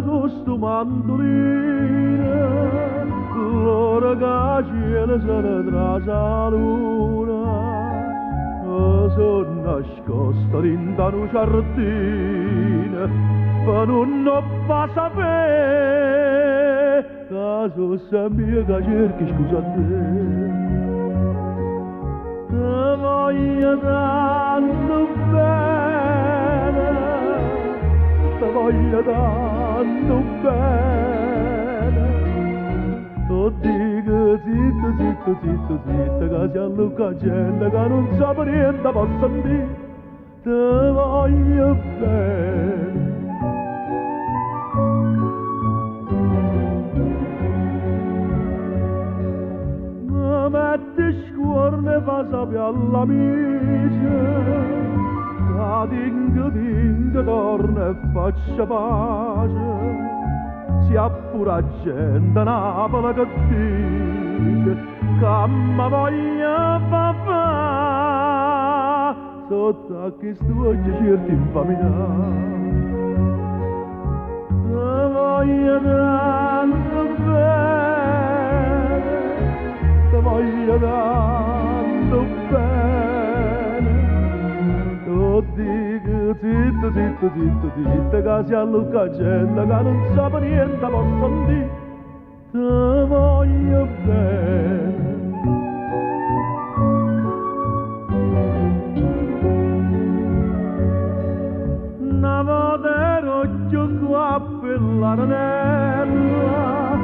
su sto mandolino, l'ora che cielo sarà tra la luna, sono nascosta dentro una giardina, per non fa sapere, che sono sempre che cerchi scusa a te. Te voglio tanto bene, te voglio tanto bene. O dico zitto, zitto, zitto, zitto, che c'è Luca gente che non sa per niente può sentire. Te voglio bene. Mi metti scuorne fa sapere all'amica, che dingo torna e faccia pace. Sia pure gente Napoli che dice che mi voglia papà, sotto a chi sto oggi certi infaminare. Te voglio tanto bene, te voglio tanto bene. Tu dico zitto, zitto, zitto, zitto, che sia Luca gente che non sa per niente può sentire. Te voglio bene. Una volta ero giù qua per la ranella,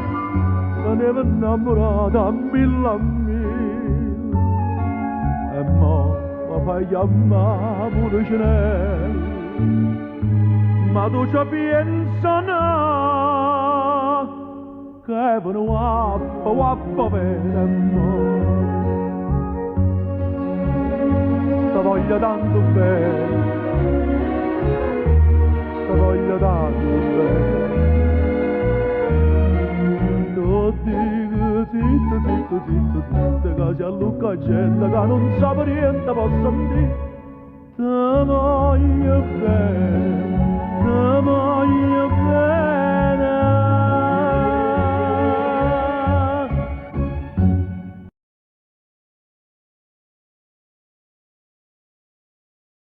tenevo innamorata a mille, e mo' mi fai chiamare pure Cinello, ma tu ci pensi no, che è un wappa, wappa bene mo. Te voglio tanto bene, te voglio tanto bene. Tu dico zitto, zitto, zitto, zitto, che c'è Luca gente che non sa per niente può sentire. Te voglio